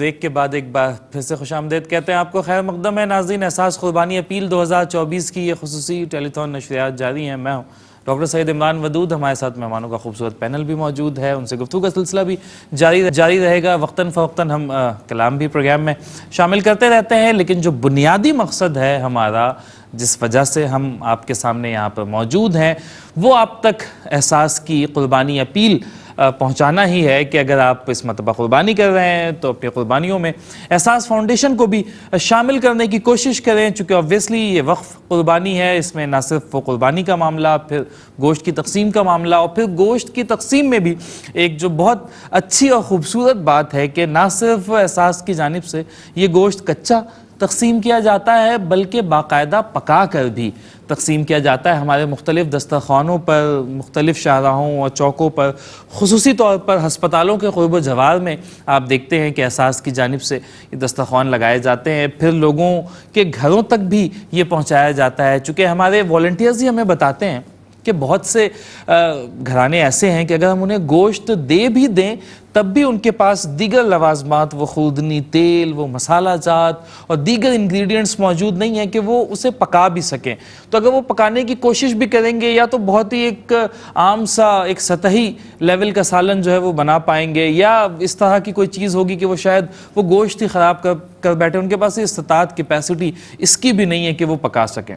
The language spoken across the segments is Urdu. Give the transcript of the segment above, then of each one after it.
بریک کے بعد ایک بار پھر سے خوش آمدید کہتے ہیں آپ کو. خیر مقدم ہے ناظرین. احساس قربانی اپیل 2024 کی یہ خصوصی ٹیلی تھون نشریات جاری ہیں. میں ہوں ڈاکٹر سید عمران ودود. ہمارے ساتھ مہمانوں کا خوبصورت پینل بھی موجود ہے, ان سے گفتگو کا سلسلہ بھی جاری رہے گا. وقتاً فوقتاً ہم کلام بھی پروگرام میں شامل کرتے رہتے ہیں, لیکن جو بنیادی مقصد ہے ہمارا, جس وجہ سے ہم آپ کے سامنے یہاں پر موجود ہیں, وہ آپ تک احساس کی قربانی اپیل پہنچانا ہی ہے کہ اگر آپ اس مرتبہ قربانی کر رہے ہیں تو اپنی قربانیوں میں احساس فاؤنڈیشن کو بھی شامل کرنے کی کوشش کریں, چونکہ obviously یہ وقف قربانی ہے. اس میں نہ صرف وہ قربانی کا معاملہ, پھر گوشت کی تقسیم کا معاملہ, اور پھر گوشت کی تقسیم میں بھی ایک جو بہت اچھی اور خوبصورت بات ہے کہ نہ صرف احساس کی جانب سے یہ گوشت کچا تقسیم کیا جاتا ہے, بلکہ باقاعدہ پکا کر بھی تقسیم کیا جاتا ہے. ہمارے مختلف دسترخوانوں پر, مختلف شاہراہوں اور چوکوں پر, خصوصی طور پر ہسپتالوں کے قرب و جوار میں آپ دیکھتے ہیں کہ احساس کی جانب سے یہ دسترخوان لگائے جاتے ہیں. پھر لوگوں کے گھروں تک بھی یہ پہنچایا جاتا ہے, چونکہ ہمارے والنٹیئرز ہی ہمیں بتاتے ہیں کہ بہت سے گھرانے ایسے ہیں کہ اگر ہم انہیں گوشت دے بھی دیں تب بھی ان کے پاس دیگر لوازمات, وہ خوردنی تیل, وہ مسالہ جات اور دیگر انگریڈینٹس موجود نہیں ہیں کہ وہ اسے پکا بھی سکیں. تو اگر وہ پکانے کی کوشش بھی کریں گے, یا تو بہت ہی ایک عام سا ایک سطحی لیول کا سالن جو ہے وہ بنا پائیں گے, یا اس طرح کی کوئی چیز ہوگی کہ وہ شاید وہ گوشت ہی خراب کر بیٹھے. ان کے پاس استطاعت کیپیسٹی اس کی بھی نہیں ہے کہ وہ پکا سکیں.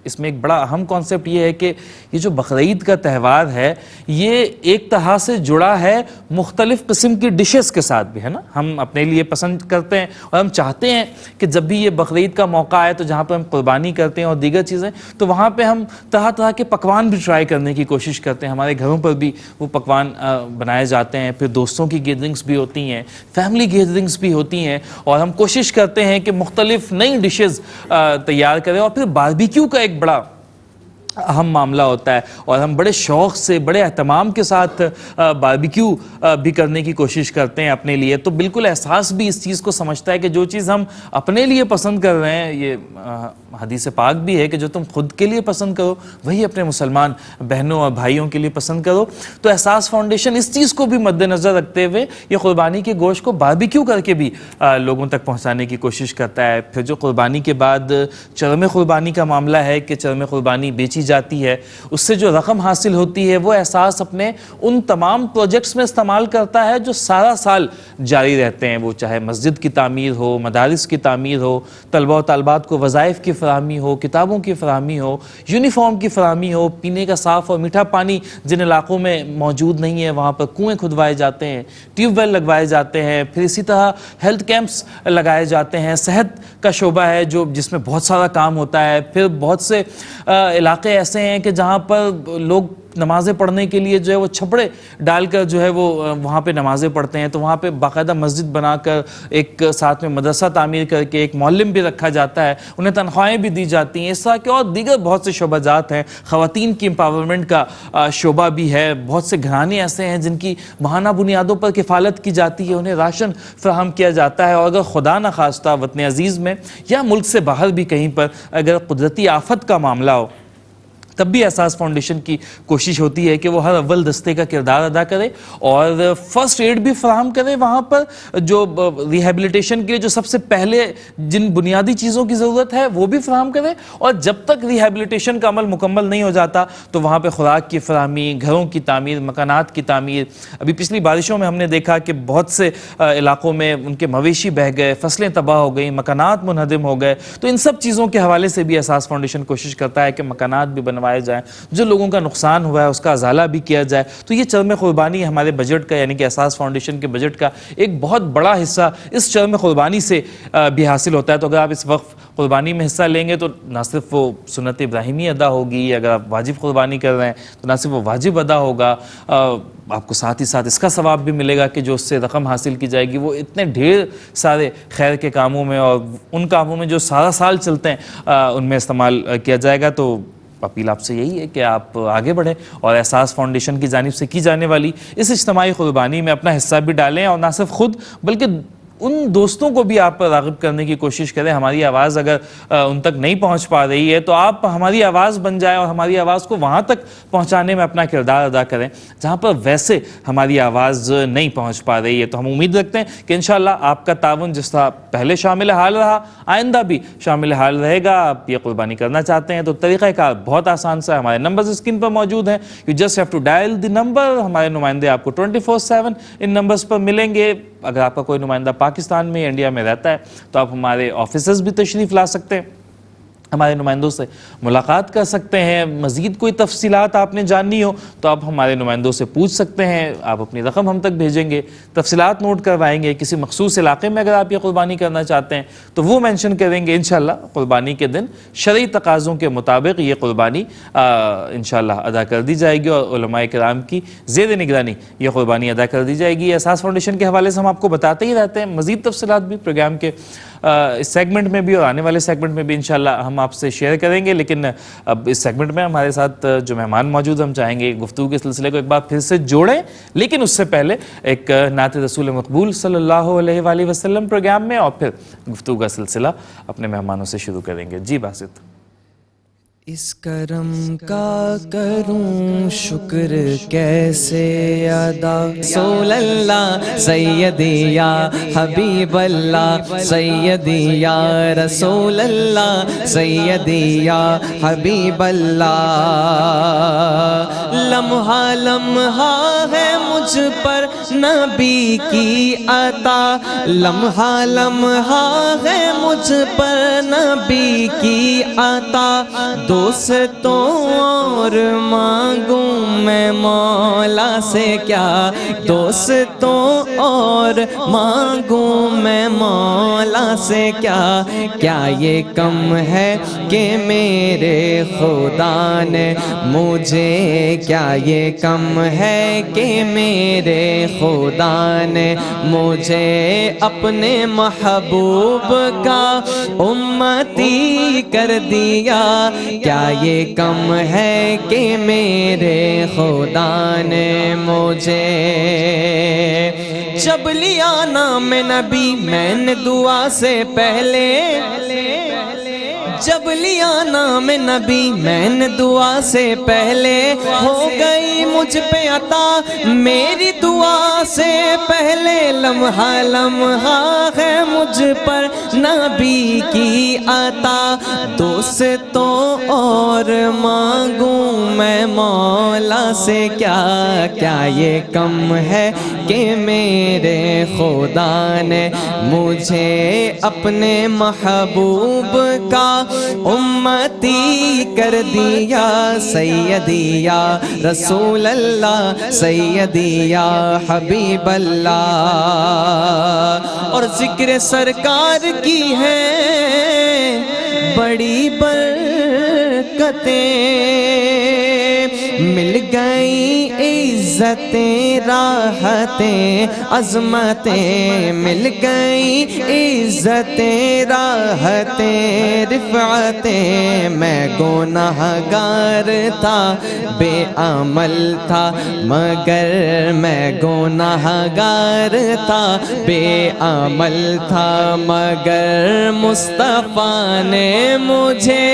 اس میں ایک بڑا اہم کانسیپٹ یہ ہے کہ یہ جو بقرعید کا تہوار ہے یہ ایک طرح سے جڑا ہے مختلف قسم کی ڈشز کے ساتھ بھی, ہے نا. ہم اپنے لیے پسند کرتے ہیں اور ہم چاہتے ہیں کہ جب بھی یہ بقرعید کا موقع آئے تو جہاں پہ ہم قربانی کرتے ہیں اور دیگر چیزیں, تو وہاں پہ ہم طرح طرح کے پکوان بھی ٹرائی کرنے کی کوشش کرتے ہیں. ہمارے گھروں پر بھی وہ پکوان بنائے جاتے ہیں. پھر دوستوں کی گیدرنگس بھی ہوتی ہیں, فیملی گیدرنگس بھی ہوتی ہیں, اور ہم کوشش کرتے ہیں کہ مختلف نئی ڈشز تیار کریں. اور پھر باربیکیو کا ایک بڑا اہم معاملہ ہوتا ہے, اور ہم بڑے شوق سے, بڑے اہتمام کے ساتھ باربیکیو بھی کرنے کی کوشش کرتے ہیں اپنے لیے. تو بالکل احساس بھی اس چیز کو سمجھتا ہے کہ جو چیز ہم اپنے لیے پسند کر رہے ہیں, یہ حدیث پاک بھی ہے کہ جو تم خود کے لیے پسند کرو وہی اپنے مسلمان بہنوں اور بھائیوں کے لیے پسند کرو. تو احساس فاؤنڈیشن اس چیز کو بھی مد نظر رکھتے ہوئے یہ قربانی کے گوشت کو باربیکیو کر کے بھی لوگوں تک پہنچانے کی کوشش کرتا ہے. پھر جو قربانی کے بعد چرم قربانی کا معاملہ ہے کہ چرم قربانی بیچی جاتی ہے, اس سے جو رقم حاصل ہوتی ہے وہ احساس اپنے ان تمام پروجیکٹس میں استعمال کرتا ہے جو سارا سال جاری رہتے ہیں. وہ چاہے مسجد کی تعمیر ہو, مدارس کی تعمیر ہو, طلبہ و طالبات کو وظائف کی فراہمی ہو, کتابوں کی فراہمی ہو, یونیفارم کی فراہمی ہو, پینے کا صاف اور میٹھا پانی جن علاقوں میں موجود نہیں ہے وہاں پر کنویں کھدوائے جاتے ہیں, ٹیوب ویل لگوائے جاتے ہیں. پھر اسی طرح ہیلتھ کیمپس لگائے جاتے ہیں. صحت کا شعبہ ہے جس میں بہت سارا کام ہوتا ہے. پھر بہت سے علاقے ایسے ہیں کہ جہاں پر لوگ نمازیں پڑھنے کے لیے جو ہے وہ چھپڑے ڈال کر جو ہے وہ وہاں پہ نمازیں پڑھتے ہیں. تو وہاں پہ باقاعدہ مسجد بنا کر, ایک ساتھ میں مدرسہ تعمیر کر کے ایک معلم بھی رکھا جاتا ہے, انہیں تنخواہیں بھی دی جاتی ہیں. اس طرح کے اور دیگر بہت سے شعبہ جات ہیں. خواتین کی امپاورمنٹ کا شعبہ بھی ہے. بہت سے گھرانے ایسے ہیں جن کی ماہانہ بنیادوں پر کفالت کی جاتی ہے, انہیں راشن فراہم کیا جاتا ہے. اور اگر خدا نخواستہ وطن عزیز میں یا ملک سے باہر بھی کہیں پر اگر قدرتی آفت کا معاملہ ہو تب بھی احساس فاؤنڈیشن کی کوشش ہوتی ہے کہ وہ ہر اول دستے کا کردار ادا کرے اور فرسٹ ایڈ بھی فراہم کرے. وہاں پر جو ریہیبلیٹیشن کے لیے جو سب سے پہلے جن بنیادی چیزوں کی ضرورت ہے وہ بھی فراہم کرے, اور جب تک ریہیبلیٹیشن کا عمل مکمل نہیں ہو جاتا تو وہاں پہ خوراک کی فراہمی, گھروں کی تعمیر, مکانات کی تعمیر. ابھی پچھلی بارشوں میں ہم نے دیکھا کہ بہت سے علاقوں میں ان کے مویشی بہہ گئے, فصلیں تباہ ہو گئیں, مکانات منہدم ہو گئے. تو ان سب چیزوں کے حوالے سے بھی احساس فاؤنڈیشن کوشش کرتا ہے کہ مکانات بھی بنوائے جائیں, جو لوگوں کا نقصان ہوا ہے اس کا ازالہ بھی کیا جائے. تو یہ چرم قربانی ہمارے بجٹ کا, یعنی کہ احساس فاؤنڈیشن کے بجٹ کا ایک بہت بڑا حصہ اس چرم قربانی سے بھی حاصل ہوتا ہے. تو اگر آپ اس وقت قربانی میں حصہ لیں گے تو نہ صرف وہ سنت ابراہیمی ادا ہوگی, اگر آپ واجب قربانی کر رہے ہیں تو نہ صرف وہ واجب ادا ہوگا, آپ کو ساتھ ہی ساتھ اس کا ثواب بھی ملے گا کہ جو اس سے رقم حاصل کی جائے گی وہ اتنے ڈھیر سارے خیر کے کاموں میں اور ان کاموں میں جو سارا سال چلتے ہیں ان میں استعمال کیا جائے گا. تو اپیل آپ سے یہی ہے کہ آپ آگے بڑھیں اور احساس فاؤنڈیشن کی جانب سے کی جانے والی اس اجتماعی قربانی میں اپنا حصہ بھی ڈالیں, اور نہ صرف خود بلکہ ان دوستوں کو بھی آپ راغب کرنے کی کوشش کریں. ہماری آواز اگر ان تک نہیں پہنچ پا رہی ہے تو آپ ہماری آواز بن جائیں اور ہماری آواز کو وہاں تک پہنچانے میں اپنا کردار ادا کریں جہاں پر ویسے ہماری آواز نہیں پہنچ پا رہی ہے. تو ہم امید رکھتے ہیں کہ انشاءاللہ آپ کا تعاون جس طرح پہلے شامل حال رہا آئندہ بھی شامل حال رہے گا. آپ یہ قربانی کرنا چاہتے ہیں تو طریقہ کار بہت آسان سا ہے. ہمارے نمبرز اسکرین پر موجود ہیں. You just have to dial the number. ہمارے نمائندے آپ کو 24/7 ان نمبرز پر ملیں گے. اگر آپ کا کوئی نمائندہ پاکستان میں یا انڈیا میں رہتا ہے تو آپ ہمارے آفیسز بھی تشریف لا سکتے ہیں, ہمارے نمائندوں سے ملاقات کر سکتے ہیں. مزید کوئی تفصیلات آپ نے جاننی ہو تو آپ ہمارے نمائندوں سے پوچھ سکتے ہیں. آپ اپنی رقم ہم تک بھیجیں گے, تفصیلات نوٹ کروائیں گے. کسی مخصوص علاقے میں اگر آپ یہ قربانی کرنا چاہتے ہیں تو وہ مینشن کریں گے. انشاءاللہ قربانی کے دن شرعی تقاضوں کے مطابق یہ قربانی انشاءاللہ ادا کر دی جائے گی اور علماء کرام کی زیر نگرانی یہ قربانی ادا کر دی جائے گی. احساس فاؤنڈیشن کے حوالے سے ہم آپ کو بتاتے ہی رہتے ہیں. مزید تفصیلات بھی پروگرام کے اس سیگمنٹ میں بھی اور آنے والے سیگمنٹ میں بھی انشاءاللہ ہم آپ سے شیئر کریں گے. لیکن اب اس سیگمنٹ میں ہمارے ساتھ جو مہمان موجود ہم چاہیں گے گفتگو کے سلسلے کو ایک بار پھر سے جوڑیں, لیکن اس سے پہلے ایک نعت رسول مقبول صلی اللہ علیہ وآلہ وسلم پروگرام میں اور پھر گفتگو کا سلسلہ اپنے مہمانوں سے شروع کریں گے. جی باسط. اس کرم کا کروں شکر کیسے ادا, رسول اللہ سیدی یا حبیب اللہ سیدی یا رسول اللہ سیدی یا حبیب اللہ. لمحہ لمحہ ہے مجھ پر نبی کی عطا, لمحہ لمحہ ہے مجھ پر نبی کی عطا. دوستوں اور مانگوں میں مولا سے کیا, دوستوں اور مانگوں میں مولا سے کیا. کیا یہ کم ہے کہ میرے خدا نے مجھے, کیا یہ کم ہے کہ میرے خدا نے مجھے اپنے محبوب کا امتی کر دیا. کیا یہ کم ہے کہ میرے خدا نے مجھے, جب لیا نام نبی میں نے دعا سے پہلے, جب لیا نام نبی میں نے دعا سے پہلے, ہو گئی مجھ پہ عطا میری دعا سے پہلے. لمحہ لمحہ ہے مجھ پر نبی کی عطا. دوستوں اور مانگوں میں مولا سے کیا, کیا یہ کم ہے کہ میرے خدا نے مجھے اپنے محبوب کا امتی کر دیا. سیدی یا رسول اللہ سیدی یا حبیب اللہ. اور ذکر سرکار کی ہے بڑی برکتیں, مل گئی عزتیں راحتیں عظمتیں, مل گئی عزتیں راحتیں رفعتیں. میں گنہگار تھا بے عمل تھا مگر, میں گنہگار تھا بے عمل تھا مگر, مصطفیٰ نے مجھے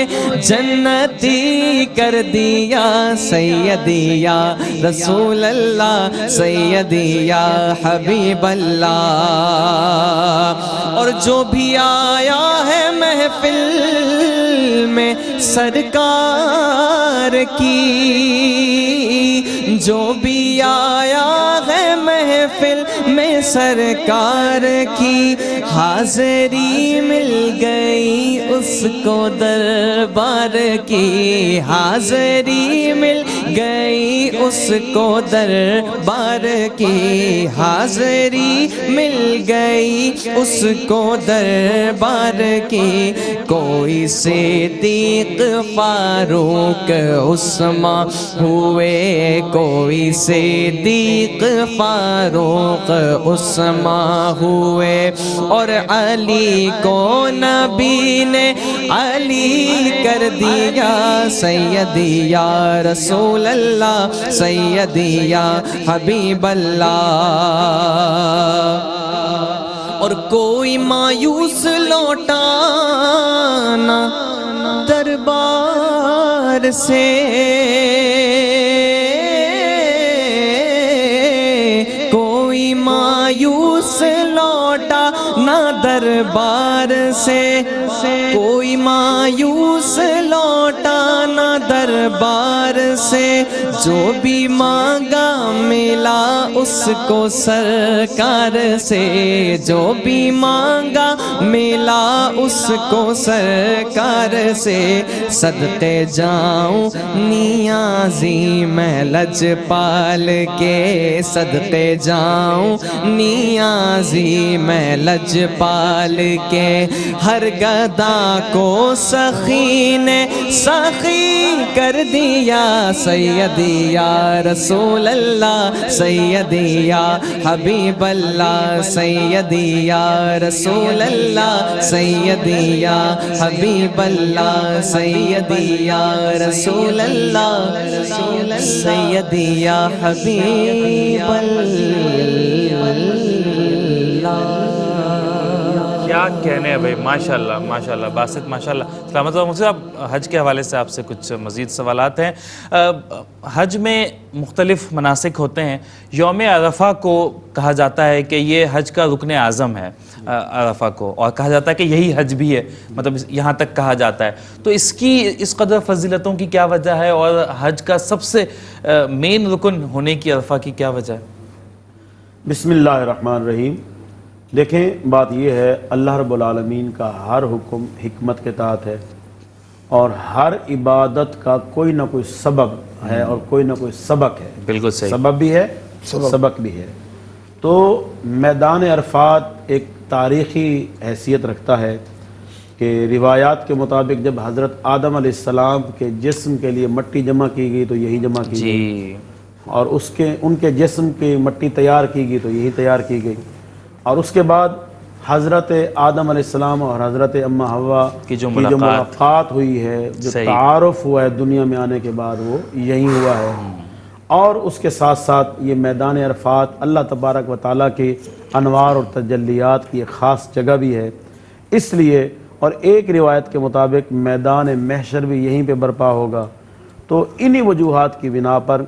جنتی کر دیا. سیدی یا رسول اللہ سیدی یا حبیب اللہ. اور جو بھی آیا ہے محفل میں سرکار کی, جو بھی آیا ہے محفل میں سرکار کی, حاضری مل گئی اس کو دربار کی, حاضری مل گئی اس کو دربار کی, حاضری مل گئی اس کو دربار کی. کوئی صدیق فاروق عثمان ہوئے, کوئی صدیق فاروق عثمان ہوئے, اور علی کو نبی نے علی کر دیا. سیدی یا رسول اللہ سیدی یا حبیب اللہ. اور کوئی مایوس لوٹا نہ دربار سے، کوئی مایوس لوٹا نہ دربار سے، کوئی مایوس لوٹا نہ دربار سے، جو بھی مانگا ملا اس کو سرکار سے، جو بھی مانگا ملا اس کو سرکار سے، صدقے جاؤں نیازی میں لجپال کے، صدقے جاؤں نیازی میں لجپال کے، ہر گدا کو سخی نے سخی کر دیا، سیدی یا رسول اللہ، سیدی یا حبیب اللہ، سیدی یا رسول اللہ، سیدی یا حبیب اللہ، سیدی یا رسول اللہ، سیدی یا حبیب اللہ۔ کیا کہنے ہیں بھائی، ماشاءاللہ ماشاءاللہ باسط، ماشاءاللہ سلامت اللہ۔ مجھے حج کے حوالے سے آپ سے کچھ مزید سوالات ہیں۔ حج میں مختلف مناسک ہوتے ہیں، یوم عرفہ کو کہا جاتا ہے کہ یہ حج کا رکن اعظم ہے عرفہ کو، اور کہا جاتا ہے کہ یہی حج بھی ہے، مطلب یہاں تک کہا جاتا ہے۔ تو اس کی اس قدر فضیلتوں کی کیا وجہ ہے، اور حج کا سب سے مین رکن ہونے کی عرفہ کی کیا وجہ ہے؟ بسم اللہ الرحمن الرحیم۔ دیکھیں، بات یہ ہے، اللہ رب العالمین کا ہر حکم حکمت کے تحت ہے، اور ہر عبادت کا کوئی نہ کوئی سبب ہے اور کوئی نہ کوئی سبق ہے۔ بالکل صحیح، سبب بھی ہے، سبق بھی ہے۔ تو میدان عرفات ایک تاریخی حیثیت رکھتا ہے کہ روایات کے مطابق جب حضرت آدم علیہ السلام کے جسم کے لیے مٹی جمع کی گئی تو یہی جمع کی گئی، اور ان کے جسم کی مٹی تیار کی گئی تو یہی تیار کی گئی، اور اس کے بعد حضرت آدم علیہ السلام اور حضرت اماں حوا کی جو ملاقات ہوئی ہے، جو تعارف ہوا ہے دنیا میں آنے کے بعد، وہ یہی ہوا ہے۔ اور اس کے ساتھ ساتھ یہ میدان عرفات اللہ تبارک و تعالیٰ کے انوار اور تجلیات کی ایک خاص جگہ بھی ہے، اس لیے۔ اور ایک روایت کے مطابق میدان محشر بھی یہیں پہ برپا ہوگا۔ تو انہی وجوہات کی بنا پر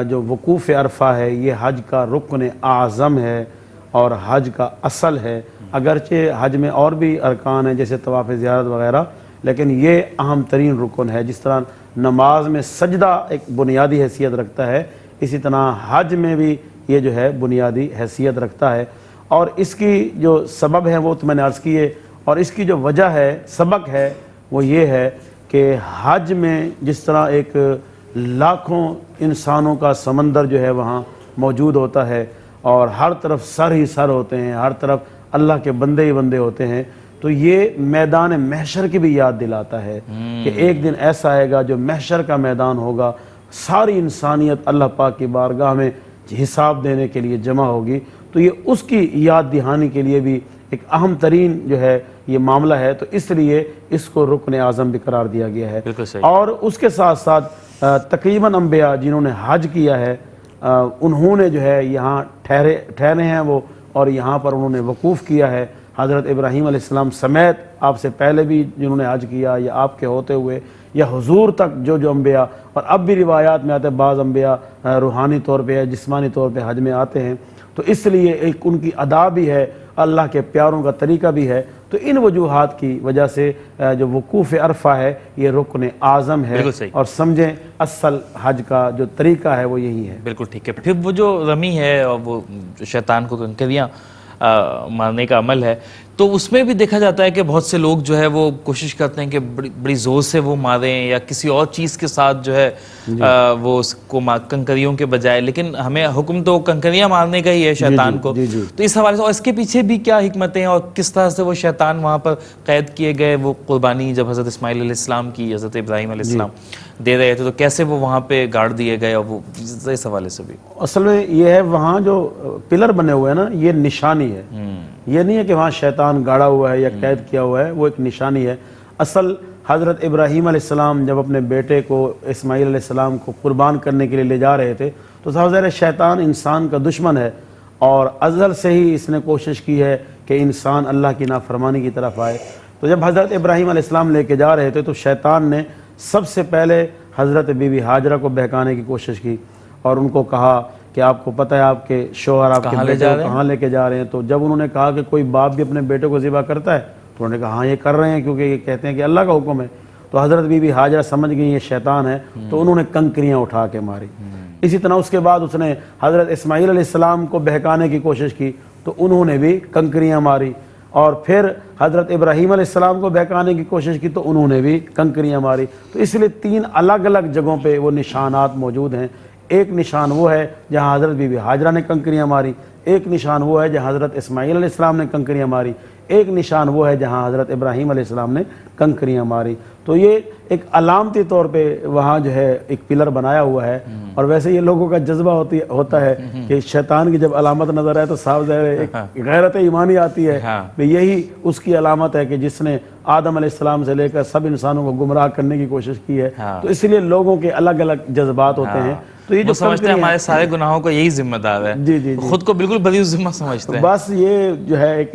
جو وقوف عرفہ ہے، یہ حج کا رکن اعظم ہے اور حج کا اصل ہے۔ اگرچہ حج میں اور بھی ارکان ہیں جیسے طواف زیارت وغیرہ، لیکن یہ اہم ترین رکن ہے۔ جس طرح نماز میں سجدہ ایک بنیادی حیثیت رکھتا ہے، اسی طرح حج میں بھی یہ جو ہے بنیادی حیثیت رکھتا ہے۔ اور اس کی جو سبب ہے وہ تو میں نے عرض کیے، اور اس کی جو وجہ ہے، سبق ہے، وہ یہ ہے کہ حج میں جس طرح ایک لاکھوں انسانوں کا سمندر جو ہے وہاں موجود ہوتا ہے، اور ہر طرف سر ہی سر ہوتے ہیں، ہر طرف اللہ کے بندے ہی بندے ہوتے ہیں، تو یہ میدان محشر کی بھی یاد دلاتا ہے کہ ایک دن ایسا آئے گا جو محشر کا میدان ہوگا، ساری انسانیت اللہ پاک کی بارگاہ میں حساب دینے کے لیے جمع ہوگی۔ تو یہ اس کی یاد دہانی کے لیے بھی ایک اہم ترین جو ہے یہ معاملہ ہے، تو اس لیے اس کو رکن اعظم بھی قرار دیا گیا ہے۔ اور اس کے ساتھ ساتھ تقریباً انبیاء جنہوں نے حج کیا ہے، انہوں نے جو ہے یہاں ٹھہرے ہیں وہ، اور یہاں پر انہوں نے وقوف کیا ہے۔ حضرت ابراہیم علیہ السلام سمیت آپ سے پہلے بھی جنہوں نے حج کیا، یا آپ کے ہوتے ہوئے، یا حضور تک جو انبیاء، اور اب بھی روایات میں آتے ہیں بعض انبیاء روحانی طور پہ یا جسمانی طور پہ حج میں آتے ہیں، تو اس لیے ایک ان کی ادا بھی ہے، اللہ کے پیاروں کا طریقہ بھی ہے۔ تو ان وجوہات کی وجہ سے جو وقوف عرفہ ہے یہ رکن اعظم ہے، اور سمجھیں اصل حج کا جو طریقہ ہے وہ یہی ہے۔ بالکل ٹھیک ہے۔ پھر وہ جو رمی ہے اور وہ شیطان کو کنکریاں مارنے کا عمل ہے، تو اس میں بھی دیکھا جاتا ہے کہ بہت سے لوگ جو ہے وہ کوشش کرتے ہیں کہ بڑی زور سے وہ ماریں، یا کسی اور چیز کے ساتھ جو ہے وہ اس کو کنکریوں کے بجائے، لیکن ہمیں حکم تو کنکریاں مارنے کا ہی ہے شیطان کو۔ تو اس حوالے سے اور اس کے پیچھے بھی کیا حکمتیں ہیں، اور کس طرح سے وہ شیطان وہاں پر قید کیے گئے، وہ قربانی جب حضرت اسماعیل علیہ السلام کی حضرت ابراہیم علیہ السلام دے رہے تھے، تو کیسے وہ وہاں پہ گاڑ دیے گئے، اور وہ اس حوالے سے بھی اصل میں یہ ہے وہاں جو پلر بنے ہوئے ہیں نا، یہ نشانی ہے، یہ نہیں ہے کہ وہاں شیطان گاڑا ہوا ہے یا قید کیا ہوا ہے، وہ ایک نشانی ہے۔ اصل حضرت ابراہیم علیہ السلام جب اپنے بیٹے کو اسماعیل علیہ السلام کو قربان کرنے کے لیے لے جا رہے تھے، تو ظاہر شیطان انسان کا دشمن ہے، اور ازل سے ہی اس نے کوشش کی ہے کہ انسان اللہ کی نافرمانی کی طرف آئے. تو جب حضرت ابراہیم علیہ السلام لے کے جا رہے تھے تو شیطان نے سب سے پہلے حضرت بی بی ہاجرہ کو بہکانے کی کوشش کی اور ان کو کہا کہ آپ کو پتہ ہے آپ کے شوہر آپ کے بیٹے کو کہاں لے کے جا رہے ہیں. تو جب انہوں نے کہا کہ کوئی باپ بھی اپنے بیٹے کو ذبح کرتا ہے تو انہوں نے کہا ہاں یہ کر رہے ہیں کیونکہ یہ کہتے ہیں کہ اللہ کا حکم ہے. تو حضرت بی بی ہاجرہ سمجھ گئی یہ شیطان ہے تو انہوں نے کنکریاں اٹھا کے ماری. اسی طرح اس کے بعد اس نے حضرت اسماعیل علیہ السلام کو بہکانے کی کوشش کی تو انہوں نے بھی کنکریاں ماری. اور پھر حضرت ابراہیم علیہ السلام کو بہکانے کی کوشش کی تو انہوں نے بھی کنکریاں ماری. تو اس لیے 3 الگ الگ جگہوں پہ وہ نشانات موجود ہیں. ایک نشان وہ ہے جہاں حضرت بی بی ہاجرہ نے کنکریاں ماری, ایک نشان وہ ہے جہاں حضرت اسماعیل علیہ السلام نے کنکریاں ماری, ایک نشان وہ ہے جہاں حضرت ابراہیم علیہ السلام نے کنکریاں ماری. تو یہ ایک علامتی طور پہ وہاں جو ہے ایک پلر بنایا ہوا ہے. اور ویسے یہ لوگوں کا جذبہ ہوتا ہے کہ شیطان کی جب علامت نظر آئے تو صاف ظاہر ہے ایک غیرت ایمانی آتی ہے کہ یہی اس کی علامت ہے کہ جس نے آدم علیہ السلام سے لے کر سب انسانوں کو گمراہ کرنے کی کوشش کی ہے. تو اس لیے لوگوں کے الگ الگ جذبات ہوتے ہیں. تو یہ جو سمجھتے ہیں ہمارے سارے گناہوں کو یہی ذمہ دار ہے, جی خود کو بالکل بری ذمہ سمجھتے ہیں. بس یہ جو ہے ایک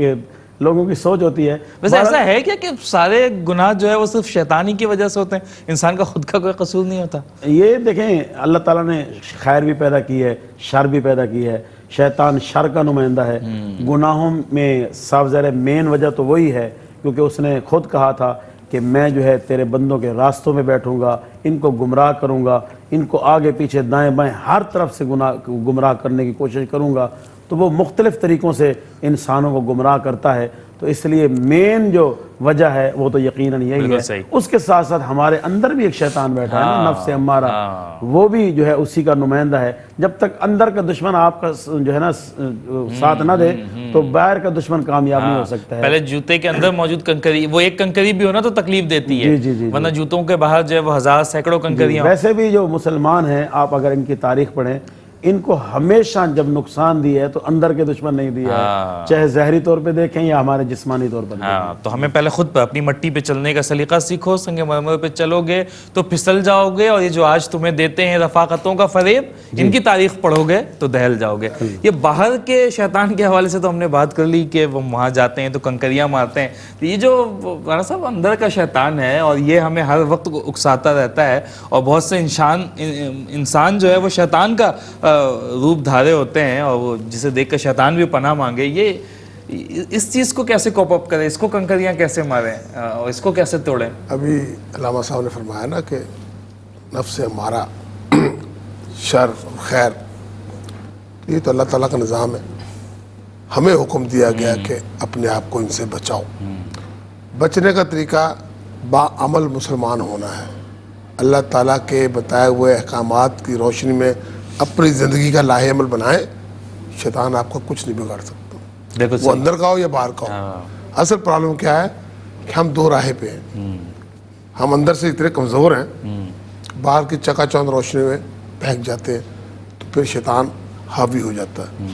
لوگوں کی سوچ ہوتی ہے. ویسے ایسا ہے کیا کہ سارے گناہ جو ہے وہ صرف شیطانی کی وجہ سے ہوتے ہیں, انسان کا خود کا کوئی قصور نہیں ہوتا؟ یہ دیکھیں اللہ تعالیٰ نے خیر بھی پیدا کی ہے, شر بھی پیدا کی ہے. شیطان شر کا نمائندہ ہے. گناہوں میں صاف ظاہر مین وجہ تو وہی ہے کیونکہ اس نے خود کہا تھا کہ میں جو ہے تیرے بندوں کے راستوں میں بیٹھوں گا, ان کو گمراہ کروں گا, ان کو آگے پیچھے دائیں بائیں ہر طرف سے گمراہ کرنے کی کوشش کروں گا. تو وہ مختلف طریقوں سے انسانوں کو گمراہ کرتا ہے. تو اس لیے مین جو وجہ ہے وہ تو یقیناً یہی ہے. اس کے ساتھ ساتھ ہمارے اندر بھی ایک شیطان بیٹھا ہے نا, نفس امارہ, وہ بھی جو ہے اسی کا نمائندہ ہے. جب تک اندر کا دشمن آپ کا جو ہے نا ساتھ نہ دے تو باہر کا دشمن کامیاب نہیں ہو سکتا ہے. پہلے جوتے کے اندر موجود کنکری, وہ ایک کنکری بھی ہونا تو تکلیف دیتی ہے, ورنہ جوتوں کے باہر جو ہے وہ ہزار سینکڑوں کنکریاں. ویسے بھی جو مسلمان ہیں آپ اگر ان کی تاریخ پڑھیں, ان کو ہمیشہ جب نقصان دیا ہے تو اندر کے دشمن نہیں دیا ہے, چاہے ظاہری طور پہ دیکھیں یا ہمارے جسمانی طور پر دیکھیں. تو ہمیں پہلے خود پہ اپنی مٹی پہ چلنے کا سلیقہ سیکھو, سنگ مرمر پہ چلو گے تو پھسل جاؤ گے, اور یہ جو آج تمہیں دیتے ہیں رفاقتوں کا فریب, ان کی تاریخ پڑھو گے تو دہل جاؤ گے. یہ باہر کے شیطان کے حوالے سے تو ہم نے بات کر لی کہ وہ وہاں جاتے ہیں تو کنکریاں مارتے ہیں. یہ جو رانا صاحب اندر کا شیطان ہے اور یہ ہمیں ہر وقت اکساتا رہتا ہے, اور بہت سے انسان جو ہے وہ شیطان کا روپ دھارے ہوتے ہیں, اور وہ جسے دیکھ کر شیطان بھی پناہ مانگے. یہ اس چیز کو کیسے کوپ اپ کریں, اس کو کنکریاں کیسے ماریں اور اس کو کیسے توڑیں؟ ابھی علامہ صاحب نے فرمایا نا کہ نفس ہمارا شر خیر, یہ تو اللہ تعالیٰ کا نظام ہے. ہمیں حکم دیا گیا کہ اپنے آپ کو ان سے بچاؤ. بچنے کا طریقہ باعمل مسلمان ہونا ہے. اللہ تعالیٰ کے بتائے ہوئے احکامات کی روشنی میں اپنی زندگی کا لاہے عمل بنائیں, شیطان آپ کو کچھ نہیں بگاڑ سکتا, وہ اندر کا ہو یا باہر کا ہو. اصل پرابلم کیا ہے کہ ہم 2 راہیں پہ ہیں. ہم اندر سے اتنے کمزور ہیں, باہر کی چکا چوند روشنی میں بہک جاتے ہیں, تو پھر شیطان حاوی ہو جاتا ہے.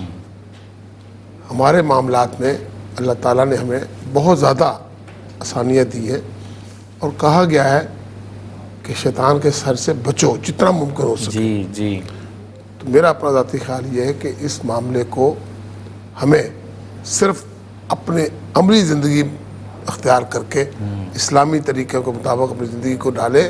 ہمارے معاملات میں اللہ تعالیٰ نے ہمیں بہت زیادہ آسانیاں دی ہے, اور کہا گیا ہے کہ شیطان کے سر سے بچو جتنا ممکن ہو سکے. جی جی. تو میرا اپنا ذاتی خیال یہ ہے کہ اس معاملے کو ہمیں صرف اپنے عملی زندگی اختیار کر کے اسلامی طریقے کے مطابق اپنی زندگی کو ڈالے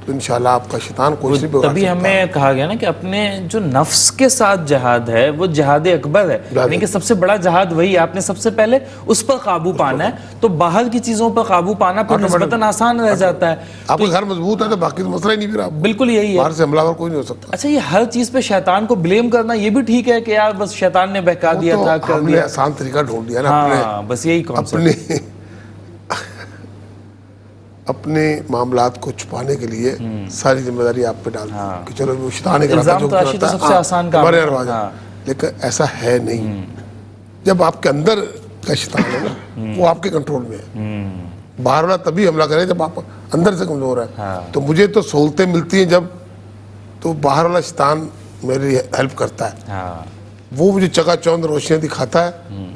تو انشاءاللہ آپ کا شیطان کوئی نہیں بگاڑ سکتا. تبھی ہمیں کہا گیا نا کہ اپنے جو نفس کے ساتھ جہاد ہے وہ جہاد اکبر ہے, یعنی کہ سب سے بڑا جہاد وہی ہے. آپ نے سب سے پہلے اس پر قابو پانا ہے, تو باہر کی چیزوں پر قابو پانا پھر نسبتاً آسان رہ جاتا ہے. آپ کا گھر مضبوط ہے تو باقی تو مسئلہ ہی نہیں. پھر بالکل یہی ہے, باہر سے حملہ کوئی نہیں ہو سکتا. اچھا, یہ ہر چیز پہ شیطان کو بلیم کرنا یہ بھی ٹھیک ہے کہ یار بس شیطان نے بہکا دیا تھا, کر ہم نے آسان طریقہ ڈھونڈ لیا نا, بس یہی کانسیپٹ, اپنے معاملات کو چھپانے کے لیے ساری ذمہ داری آپ پہ ڈال دی کہ چلو وہ شیطان ہی کراتا جو کرتا ہے, لیکن ایسا ہے نہیں. جب آپ کے اندر کا شیطان ہے نا وہ آپ کے کنٹرول میں ہے. باہر والا تبھی حملہ کرے جب آپ اندر سے کمزور ہے. تو مجھے تو سہولتیں ملتی ہیں جب تو باہر والا شیطان میری ہیلپ کرتا ہے, وہ مجھے چکا چوند روشنیاں دکھاتا ہے,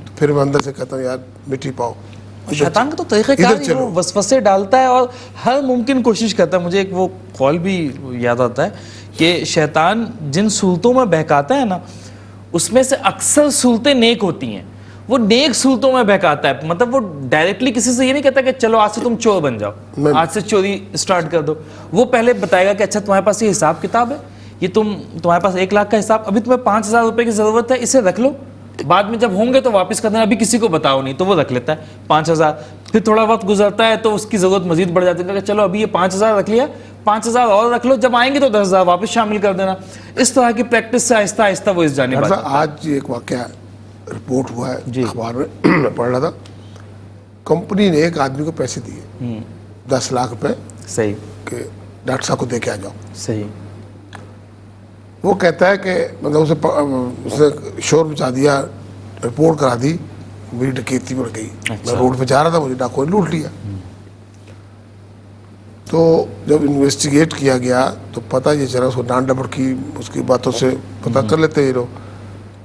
تو پھر میں اندر سے کہتا ہوں یار مٹی پاؤ. شیطان کا تو طریقہ کار ہے, وہ وسوسے ڈالتا ہے اور ہر ممکن کوشش کرتا ہے. مجھے ایک وہ قول بھی یاد آتا ہے کہ شیطان جن صورتوں میں بہکاتا ہے نا اس میں سے اکثر صورتیں نیک ہوتی ہیں. وہ نیک صورتوں میں بہکاتا ہے. مطلب وہ ڈائریکٹلی کسی سے یہ نہیں کہتا کہ چلو آج سے تم چور بن جاؤ, آج سے چوری اسٹارٹ کر دو. وہ پہلے بتائے گا کہ اچھا تمہارے پاس یہ حساب کتاب ہے, یہ تمہارے پاس 1 لاکھ کا حساب, ابھی تمہیں 5,000 روپے کی ضرورت ہے, اسے رکھ لو, بعد میں جب ہوں گے تو واپس کر دینا, ابھی کسی کو بتاؤ نہیں. تو وہ رکھ لیتا ہے 5,000. پھر تھوڑا وقت گزرتا ہے تو اس کی ضرورت مزید بڑھ جاتی ہے کہ چلو ابھی یہ 5,000 رکھ لیا, 5,000 اور رکھ لو, جب آئیں گے تو 10,000 واپس شامل کر دینا. اس طرح کی پریکٹس سے آہستہ آہستہ وہ اس جانب آتا ہے. آج ایک واقعہ رپورٹ ہوا ہے اخبار میں پڑھ رہا تھا, کمپنی نے ایک آدمی کو پیسے دیے 10 لاکھ روپے, صحیح, کہ ڈاکٹر صاحب کو دے کے آ جاؤ. صحیح. وہ کہتا ہے کہ مطلب اس نے شور مچا دیا, رپورٹ کرا دی, میری ڈکیتی بڑھ گئی, میں روڈ پہ جا رہا تھا, مجھے ڈاکو نے لوٹ لیا. تو جب انویسٹیگیٹ کیا گیا تو پتہ یہ چلا, اس کو ڈانٹ ڈپٹ کی, اس کی باتوں سے پتہ کر لیتے یہ لوگ.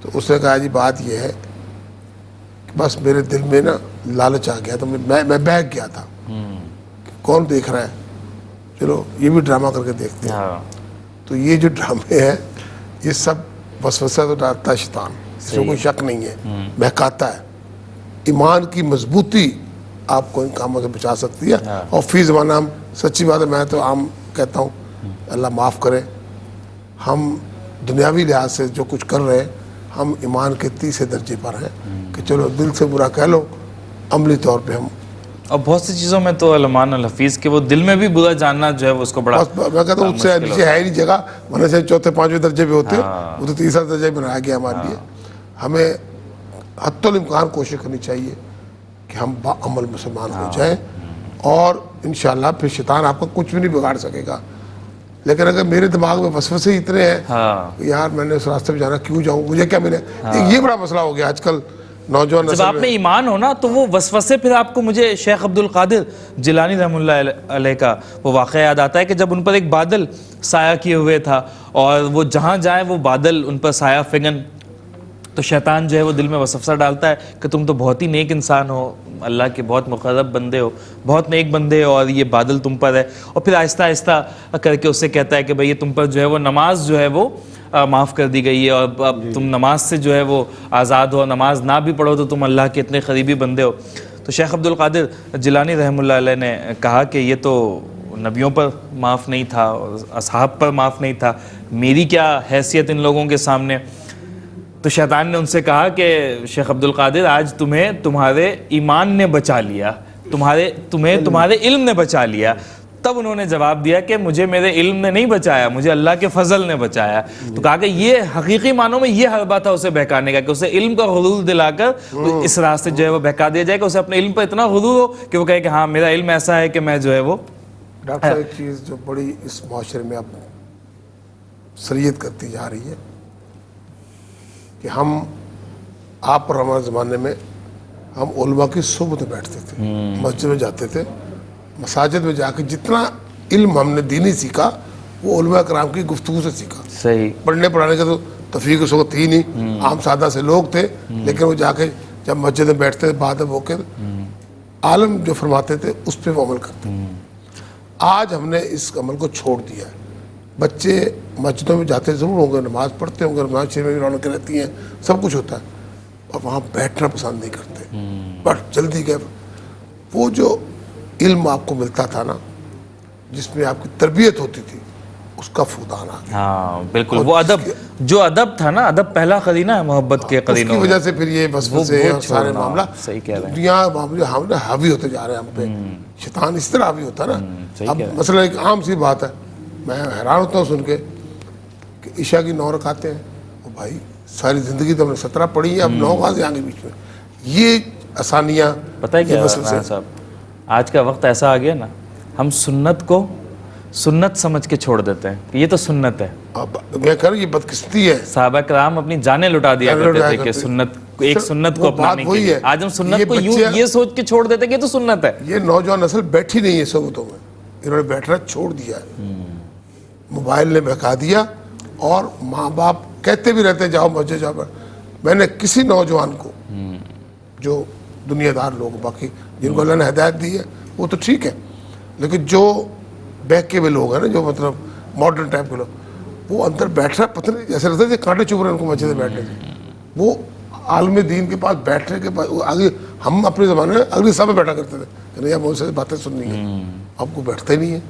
تو اس نے کہا جی بات یہ ہے کہ بس میرے دل میں نا لالچ آ گیا, تو میں بہک گیا تھا, کون دیکھ رہا ہے, چلو یہ بھی ڈرامہ کر کے دیکھتے ہیں. تو یہ جو ڈرامے ہیں یہ سب وسوسہ تو ڈالتا ہے شیطان, اس میں کوئی شک نہیں ہے, بہکاتا ہے. ایمان کی مضبوطی آپ کو ان کاموں سے بچا سکتی ہے. اور فی زمانہ ہم, سچی بات ہے, میں تو عام کہتا ہوں, اللہ معاف کرے, ہم دنیاوی لحاظ سے جو کچھ کر رہے ہیں ہم ایمان کے 30 درجے پر ہیں کہ چلو دل سے برا کہہ لو, عملی طور پہ ہم. اور بہت سی چیزوں میں تو علمان الحفیظ کہ وہ دل میں بھی برا جاننا جو ہے وہ اس کو بڑا, میں کہتا ہوں اس سے نیچے ہے ہی نہیں جگہ, ورنہ سے 4تھے 5ویں درجے پہ ہوتے, وہ تو 30 درجہ بنایا گیا ہمارے لیے. ہمیں حتی الامکان کوشش کرنی چاہیے کہ ہم باعمل مسلمان ہو جائیں, اور انشاءاللہ پھر شیطان آپ کا کچھ بھی نہیں بگاڑ سکے گا. لیکن اگر میرے دماغ میں وسوسے ہی اتنے ہیں یار میں نے اس راستے پہ جانا کیوں جاؤں, مجھے کیا ملے, یہ بڑا مسئلہ ہو گیا آج کل نوجوان. جب آپ میں ایمان ہو نا تو وہ وسوسے, پھر آپ کو مجھے شیخ عبد القادر جیلانی رحمہ اللہ علیہ کا وہ واقعہ یاد آتا ہے کہ جب ان پر ایک بادل سایہ کیے ہوئے تھا اور وہ جہاں جائیں وہ بادل ان پر سایہ فگن, تو شیطان جو ہے وہ دل میں وسوسہ ڈالتا ہے کہ تم تو بہت ہی نیک انسان ہو, اللہ کے بہت مقرب بندے ہو, بہت نیک بندے ہو, اور یہ بادل تم پر ہے. اور پھر آہستہ آہستہ کر کے اس سے کہتا ہے کہ بھئی یہ تم پر جو ہے وہ نماز جو ہے وہ معاف کر دی گئی ہے, اور اب تم نماز سے جو ہے وہ آزاد ہو, نماز نہ بھی پڑھو تو تم اللہ کے اتنے قریبی بندے ہو. تو شیخ عبد القادر جیلانی رحمہ اللہ علیہ نے کہا کہ یہ تو نبیوں پر معاف نہیں تھا, اصحاب پر معاف نہیں تھا, میری کیا حیثیت ان لوگوں کے سامنے. تو شیطان نے ان سے کہا کہ شیخ عبد القادر آج تمہیں تمہارے ایمان نے بچا لیا, تمہیں تمہارے علم نے بچا لیا. تب انہوں نے جواب دیا کہ مجھے میرے علم نے نہیں بچایا, مجھے اللہ کے فضل نے بچایا. تو کہا کہ یہ حقیقی معنوں میں یہ حربہ تھا اسے بہکانے کا, کہ اسے علم کا غرور دلا کر اس راستے جو ہے وہ بہکا دیا جائے, کہ اسے اپنے علم پر اتنا غرور ہو کہ وہ کہے کہ ہاں میرا علم ایسا ہے کہ میں جو ہے وہ. ڈاکٹر صاحب ایک چیز جو بڑی اس معاشرے میں اب سریت کرتی جا رہی ہے کہ ہم آپ پر ہمارے زمانے میں ہم علماء کی صحبت میں بیٹھتے تھے, مسجد میں جاتے تھے, مساجد میں جا کے جتنا علم ہم نے دینی سیکھا وہ علماء کرام کی گفتگو سے سیکھا. صحیح. پڑھنے پڑھانے کا تو تفریق اس وقت تھی نہیں, عام سادہ سے لوگ تھے, لیکن وہ جا کے جب مسجد میں بیٹھتے تھے بات ہو کے عالم جو فرماتے تھے اس پہ وہ عمل کرتے. آج ہم نے اس عمل کو چھوڑ دیا ہے. بچے مسجدوں میں جاتے ضرور ہوں گے, نماز پڑھتے ہوں گے, نماز شریف میں بھی رونقیں رہتی ہیں, سب کچھ ہوتا ہے, اور وہاں بیٹھنا پسند نہیں کرتے. بٹ جلدی گئے, وہ جو علم آپ کو ملتا تھا نا, جس میں آپ کی تربیت ہوتی تھی, اس کا فقدان آ گیا. ہاں بالکل, وہ ادب جو ادب تھا نا, ادب پہلا قرینہ ہے محبت کے قرینوں, اس کی وجہ سے پھر یہ وسوسے اور سارے معاملہ دنیا معاملے ہم نے حاوی ہوتے جا رہے ہیں ہم پہ. شیطان اس طرح حاوی ہوتا ہے نا. اب مثلا ایک عام سی بات ہے, میں حیران ہوتا ہوں سن کے کہ عشاء کی 9 رکعتیں ہیں. وہ بھائی ساری زندگی تو ہم نے 17 پڑھی ہے, اب 9 کہاں سے آگے بیچ میں. یہ آسانیاں, پتہ ہے کیا صاحب, آج کا وقت ایسا آ گیا نا, ہم سنت کو سنت سمجھ کے چھوڑ دیتے ہیں کہ یہ تو سنت ہے. میں کہہ رہا ہوں یہ بدقسمتی ہے. صحابہ کرام اپنی جانیں لٹا دیا کرتے تھے کہ سنت, ایک سنت کو اپنانے کے لیے. آج ہم سنت کو یوں یہ سوچ کے چھوڑ دیتے ہیں کہ یہ تو سنت ہے. یہ نوجوان نسل بیٹھی نہیں ہے صحبتوں میں, انہوں نے بیٹھنا چھوڑ دیا ہے. موبائل نے بہکا دیا, اور ماں باپ کہتے بھی رہتے جاؤ مسجد جاؤ. میں نے کسی نوجوان کو, جو دنیا دار لوگ باقی جن کو اللہ نے ہدایت دی ہے وہ تو ٹھیک ہے, لیکن جو بہکے ہوئے لوگ ہیں نا, جو مطلب ماڈرن ٹائپ کے لوگ, وہ اندر بیٹھ رہا پتہ نہیں, جیسے لگتا ہے کانٹے چبھ رہے ہیں ان کو مسجد میں بیٹھنے سے. وہ عالم دین کے پاس بیٹھنے کے بعد آگے ہم اپنے زمانے میں اگلی صف میں بیٹھا کرتے تھے کہ نہیں اب سے باتیں سننی ہے، اب کو بیٹھتے نہیں ہے.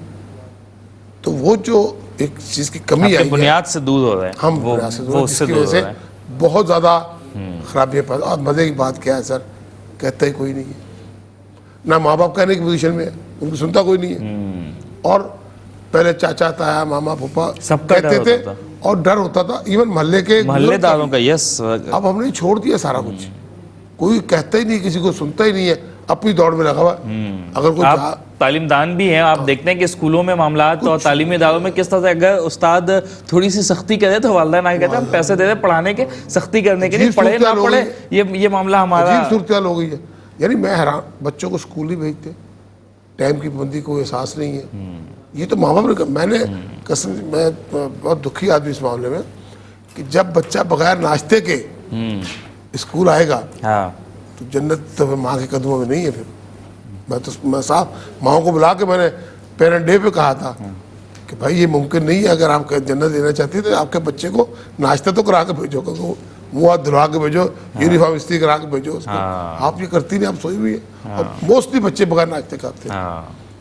تو وہ جو ایک چیز کی کمی آئی ہے بنیاد سے دور ہو رہے ہیں ہم وہ جس کی وجہ سے بہت زیادہ خرابیاں پیدا. اور مزے کی بات کیا ہے سر، کہتا ہی کوئی نہیں ہے، نہ ماں باپ کہنے کی پوزیشن میں ہے، ان کی سنتا کوئی نہیں ہے. اور پہلے چاچا تایا ماما پھوپھا سب کا کہتے ڈر تھے ہوتا تھا. اور ڈر ہوتا تھا، ایون محلے کے محلے داروں کا. یس اب ہم نے چھوڑ دیا سارا کچھ، کوئی کہتا ہی نہیں، کسی کو سنتا ہی نہیں ہے، اپنی دوڑ میں لگا ہوا. اگر کوئی آپ تعلیم دان بھی ہیں، آپ دیکھتے ہیں کہ اسکولوں میں معاملات اور تعلیمی اداروں میں کس طرح سے اگر استاد تھوڑی سی سختی کرے تو والدین آگے کہتے ہیں ہم پیسے دے دیں پڑھانے کے، سختی کرنے کے لیے، پڑھے نہ پڑھے یہ معاملہ ہمارا. عجیب صورتحال ہو گئی ہے. یعنی میں حیران، بچوں کو اسکول نہیں بھیجتے، ٹائم کی پابندی کو احساس نہیں ہے. یہ تو ماں باپ نے، میں نے قسم، میں بہت دکھی آدمی اس معاملے میں کہ جب بچہ بغیر ناشتے کے اسکول آئے گا ہاں تو جنت تو ماں کے قدموں میں نہیں ہے. پھر میں صاحب ماؤں کو بلا کے میں نے پیرنٹ ڈے پہ کہا تھا کہ بھائی یہ ممکن نہیں ہے، اگر آپ جنت لینا چاہتی تو آپ کے بچے کو ناشتہ تو کرا کے بھیجو، منہ ہاتھ دھلا کے بھیجو، یونیفارم استری کرا کے بھیجو اس کو. آپ یہ کرتی نہیں، آپ سوئی ہوئی ہے. اور موسٹلی بچے بغیر ناشتے کھاتے ہیں.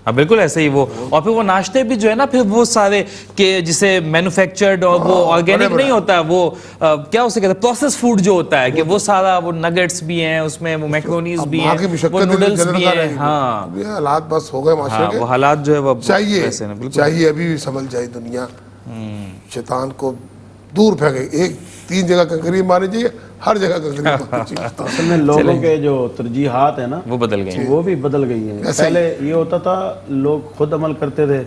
ہاں بالکل ایسے ہی وہ. اور پھر وہ ناشتے بھی جو ہے نا پھر وہ سارے کہ جسے مینوفیکچرڈ اور وہ آرگینک نہیں ہوتا، وہ کیا اسے کہتے ہیں پروسیس فوڈ جو ہوتا ہے، کہ وہ سارا وہ نگٹس بھی ہیں اس میں، وہ میکرونیز بھی ہیں، وہ نوڈلز بھی ہیں. ہاں یہ حالات بس ہو گئے معاشرے کے. وہ حالات جو ہے وہ چاہیے ابھی بھی سنبھل جائے دنیا، شیطان کو دور پھینکے. ایک 3 جگہ کنکری مارنی چاہیے، ہر جگہ کنکری مارنی چاہیے. اصل میں لوگوں کے جو ترجیحات ہیں نا وہ بدل گئی ہیں. وہ بھی بدل گئی ہیں. پہلے یہ ہوتا تھا لوگ خود عمل کرتے تھے،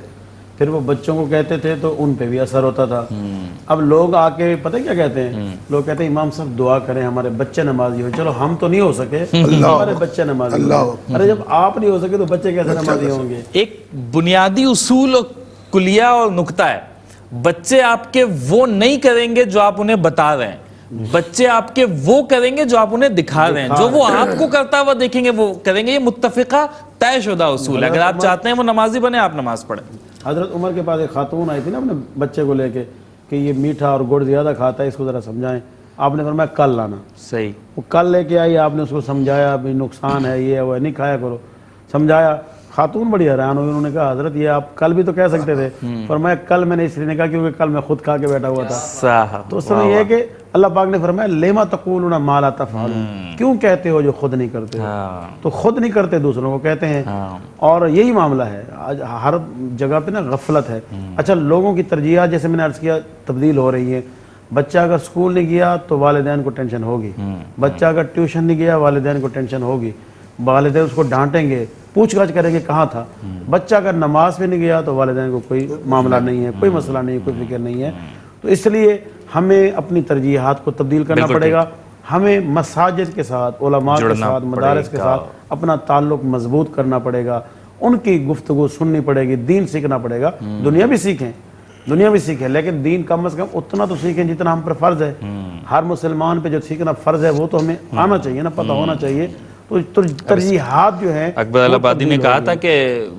پھر وہ بچوں کو کہتے تھے تو ان پہ بھی اثر ہوتا تھا. اب لوگ آ کے پتہ کیا کہتے ہیں، لوگ کہتے ہیں امام صاحب دعا کریں ہمارے بچے نمازی ہو. چلو ہم تو نہیں ہو سکے، ہمارے بچے نمازی ہو. ارے جب آپ نہیں ہو سکے تو بچے کیسے نمازی ہوں گے؟ ایک بنیادی اصول اور کلیہ اور نقطہ ہے، بچے آپ کے وہ نہیں کریں گے جو آپ انہیں بتا رہے ہیں، بچے آپ کے وہ کریں گے جو آپ انہیں دکھا رہے ہیں. جو وہ آپ کو کرتا ہوا دیکھیں گے وہ کریں گے. یہ متفقہ طے شدہ اصول ہے. اگر آپ چاہتے ہیں وہ نمازی بنے، آپ نماز پڑھیں. حضرت عمر کے پاس ایک خاتون آئی تھی نا اپنے بچے کو لے کے کہ یہ میٹھا اور گڑ زیادہ کھاتا ہے، اس کو ذرا سمجھائیں. آپ نے فرمایا کل لانا. صحیح. وہ کل لے کے آئی، آپ نے اس کو سمجھایا بھی نقصان ہے، یہ ہے، وہ نہیں کھایا کرو، سمجھایا. خاتون بڑی حیران ہوئی، انہوں نے کہا حضرت یہ آپ کل بھی تو کہہ سکتے تھے. فرمایا کل میں نے اس لیے نہیں کہا کیونکہ کل میں خود کھا کے بیٹھا ہوا تھا. تو اس سمے یہ ہے کہ اللہ پاک نے فرمایا لیما تقولون ما لا تفعلون، کیوں کہتے ہو جو خود نہیں کرتے. تو خود نہیں کرتے دوسروں کو کہتے ہیں. اور یہی معاملہ ہے آج ہر جگہ پہ نا، غفلت ہے. اچھا لوگوں کی ترجیحات جیسے میں نے عرض کیا تبدیل ہو رہی ہیں. بچہ اگر اسکول نہیں گیا تو والدین کو ٹینشن ہوگی، بچہ اگر ٹیوشن نہیں گیا والدین کو ٹینشن ہوگی، والدین اس کو ڈانٹیں گے، پوچھ گچھ کریں گے کہاں تھا. بچہ اگر نماز پہ نہیں گیا تو والدین کو کوئی معاملہ نہیں ہے، کوئی مسئلہ نہیں ہے، کوئی فکر نہیں ہے. تو اس لیے ہمیں اپنی ترجیحات کو تبدیل کرنا پڑے گا. ہمیں مساجد کے ساتھ، علماء کے ساتھ، مدارس کے ساتھ اپنا تعلق مضبوط کرنا پڑے گا. ان کی گفتگو سننی پڑے گی، دین سیکھنا پڑے گا. دنیا بھی سیکھیں لیکن دین کم از کم اتنا تو سیکھیں جتنا ہم پر فرض ہے. ہر مسلمان پہ جو سیکھنا فرض ہے وہ تو ہمیں آنا چاہیے نا، پتہ ہونا چاہیے. تو ترجیحات جو ہیں، اکبر الہبادی نے کہا تھا کہ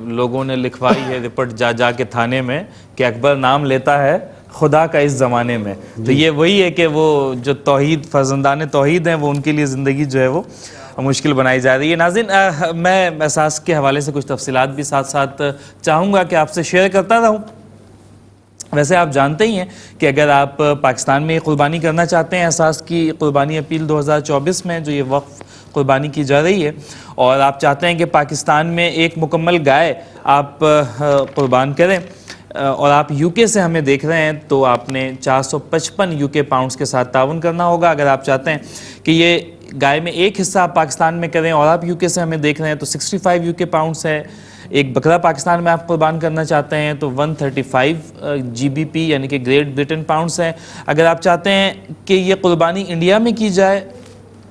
لوگوں نے لکھوائی ہے رپورٹ جا کے تھانے میں کہ اکبر نام لیتا ہے خدا کا اس زمانے میں. تو یہ وہی ہے کہ وہ جو توحید، فرزندان توحید ہیں، وہ ان کے لیے زندگی جو ہے وہ مشکل بنائی جا رہی ہے. ناظرین، میں احساس کے حوالے سے کچھ تفصیلات بھی ساتھ ساتھ چاہوں گا کہ آپ سے شیئر کرتا رہوں. ویسے آپ جانتے ہی ہیں کہ اگر آپ پاکستان میں قربانی کرنا چاہتے ہیں، احساس کی قربانی اپیل 2024 میں جو یہ وقف قربانی کی جا رہی ہے، اور آپ چاہتے ہیں کہ پاکستان میں ایک مکمل گائے آپ قربان کریں، اور آپ یو کے سے ہمیں دیکھ رہے ہیں، تو آپ نے 455 یو کے پاؤنڈز کے ساتھ تعاون کرنا ہوگا. اگر آپ چاہتے ہیں کہ یہ گائے میں ایک حصہ آپ پاکستان میں کریں اور آپ یو کے سے ہمیں دیکھ رہے ہیں تو 65 یو کے پاؤنڈز ہے. ایک بکرا پاکستان میں آپ قربان کرنا چاہتے ہیں تو 135 جی بی پی یعنی کہ گریٹ برٹن پاؤنڈز ہے. اگر آپ چاہتے ہیں کہ یہ قربانی انڈیا میں کی جائے،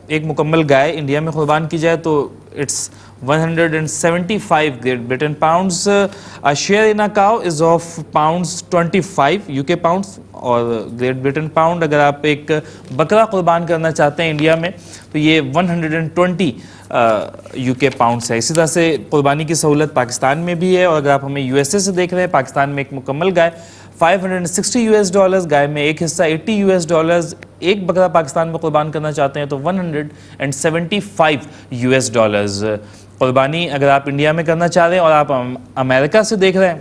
ایک مکمل گائے انڈیا میں قربان کی جائے، تو it's 175 Great Britain pounds. Share in cow is of pounds 25 U K pounds اور گریٹ برٹن پاؤنڈ. اگر آپ ایک بکرا قربان کرنا چاہتے ہیں انڈیا میں تو یہ 120 یو کے پاؤنڈز ہے. اسی طرح سے قربانی کی سہولت پاکستان میں بھی ہے، اور اگر آپ ہمیں یو ایس اے سے دیکھ رہے ہیں، پاکستان میں ایک مکمل گائے 560 US ڈالرز, گائے میں ایک حصہ 80 US ڈالرز. ایک بکرا پاکستان میں قربان کرنا چاہتے ہیں تو 175 US ڈالرز. قربانی اگر آپ انڈیا میں کرنا چاہ رہے ہیں اور آپ امریکہ سے دیکھ رہے ہیں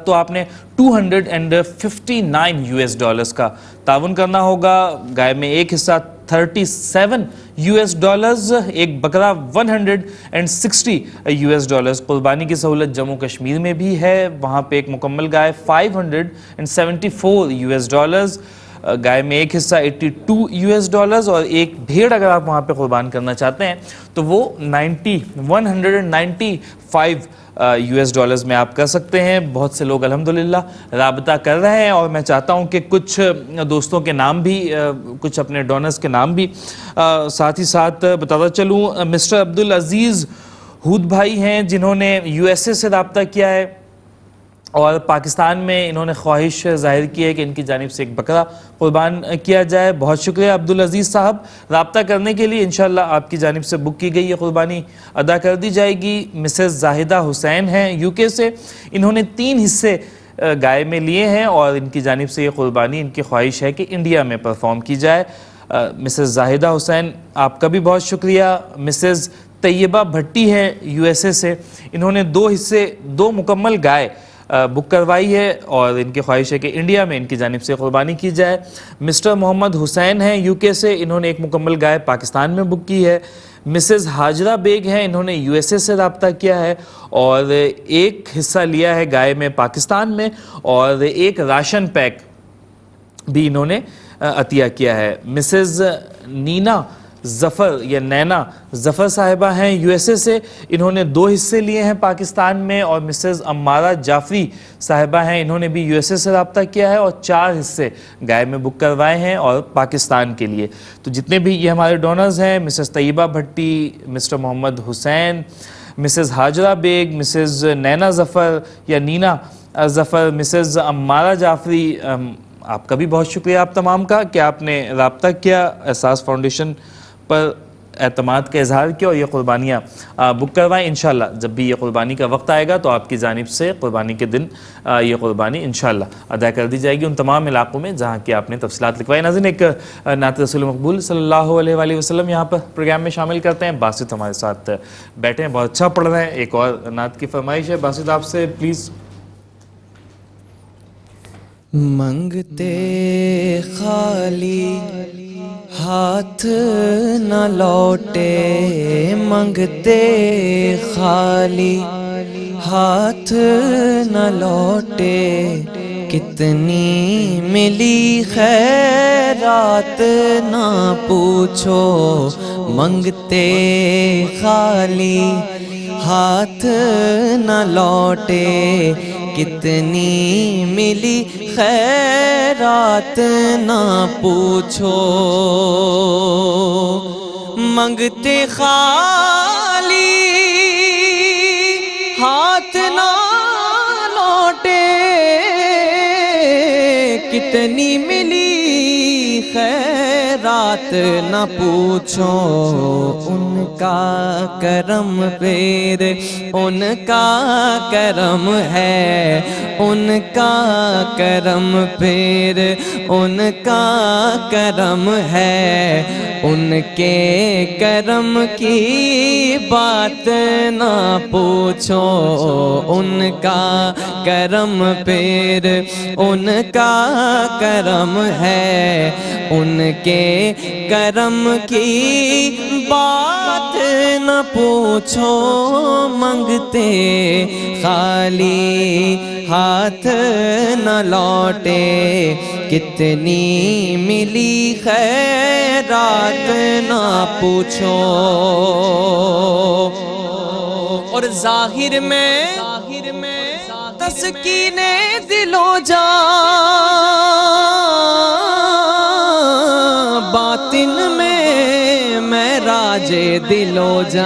تو آپ نے 259 US ڈالرز کا تعاون کرنا ہوگا. گائے میں ایک حصہ 37 US ڈالرز, ایک بکرا 160 US ڈالرز. قربانی کی سہولت جموں کشمیر میں بھی ہے, وہاں پہ ایک مکمل گائے 574 US ڈالرز, گائے میں ایک حصہ 82 US ڈالرز, اور ایک بھیڑ اگر آپ وہاں پہ قربان کرنا چاہتے ہیں تو وہ 195 US ڈالرز میں آپ کر سکتے ہیں. بہت سے لوگ الحمدللہ رابطہ کر رہے ہیں, اور میں چاہتا ہوں کہ کچھ دوستوں کے نام بھی, کچھ اپنے ڈونرز کے نام بھی ساتھ ہی ساتھ بتاتا چلوں. مسٹر عبدالعزیز ہود بھائی ہیں جنہوں نے USA سے رابطہ کیا ہے اور پاکستان میں انہوں نے خواہش ظاہر کی ہے کہ ان کی جانب سے ایک بکرا قربان کیا جائے. بہت شکریہ عبدالعزیز صاحب, رابطہ کرنے کے لیے انشاءاللہ آپ کی جانب سے بک کی گئی یہ قربانی ادا کر دی جائے گی. مسز زاہدہ حسین ہیں UK سے, انہوں نے 3 حصے گائے میں لیے ہیں اور ان کی جانب سے یہ قربانی ان کی خواہش ہے کہ انڈیا میں پرفارم کی جائے. مسز زاہدہ حسین آپ کا بھی بہت شکریہ. مسز طیبہ بھٹی ہے USA سے, انہوں نے 2 حصے 2 مکمل گائے بک کروائی ہے اور ان کی خواہش ہے کہ انڈیا میں ان کی جانب سے قربانی کی جائے. مسٹر محمد حسین ہیں UK سے, انہوں نے ایک مکمل گائے پاکستان میں بک کی ہے. مسز حاجرہ بیگ ہیں, انہوں نے USA سے رابطہ کیا ہے اور ایک حصہ لیا ہے گائے میں پاکستان میں, اور ایک راشن پیک بھی انہوں نے عطیہ کیا ہے. مسز نینا ظفر یا نینا ظفر صاحبہ ہیں USA سے, انہوں نے 2 حصے لیے ہیں پاکستان میں, اور مسز امارہ جعفری صاحبہ ہیں, انہوں نے بھی USA سے رابطہ کیا ہے اور 4 حصے گائے میں بک کروائے ہیں اور پاکستان کے لیے. تو جتنے بھی یہ ہمارے ڈونرز ہیں, مسز طیبہ بھٹی, مسٹر محمد حسین, مسز حاجرہ بیگ, مسز نینا ظفر یا نینا ظفر, مسز امارہ جعفری, آپ کا بھی بہت شکریہ آپ تمام کا کہ آپ نے رابطہ کیا, احساس فاؤنڈیشن پر اعتماد کا اظہار کیا اور یہ قربانیاں بک کروائیں. انشاءاللہ جب بھی یہ قربانی کا وقت آئے گا تو آپ کی جانب سے قربانی کے دن یہ قربانی انشاءاللہ ادا کر دی جائے گی ان تمام علاقوں میں جہاں کہ آپ نے تفصیلات لکھوائی. ناظرین, ایک نعت رسول مقبول صلی اللہ علیہ وآلہ وسلم یہاں پر پروگرام میں شامل کرتے ہیں. باسط ہمارے ساتھ بیٹھے ہیں, بہت اچھا پڑھ رہے ہیں. ایک اور نعت کی فرمائش ہے باسط آپ سے, پلیز. منگتے خالی ہاتھ نہ لوٹے, منگتے خالی ہاتھ نہ لوٹے, کتنی ملی خیرات نہ پوچھو. منگتے خالی ہاتھ نہ لوٹے, کتنی ملی خیرات نہ پوچھو. منگتے خالی ہاتھ نہ لوٹے, کتنی ملی خیرات نہ پوچھو. ان کا کرم پھر ان کا کرم ہے, ان کا کرم پھر ان کا کرم ہے. ان کے کرم کی بات نہ پوچھو. ان کا کرم پھر ان کا کرم ہے, ان کے کرم کی بات نہ پوچھو. منگتے خالی ہاتھ نہ لوٹے, کتنی ملی خیرات نہ پوچھو. اور ظاہر میں تسکین دل و جان, باطن میں معراج دل و جان.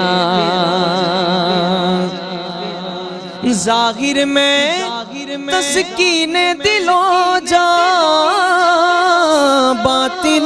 ظاہر میں تسکین دل و جان, باطن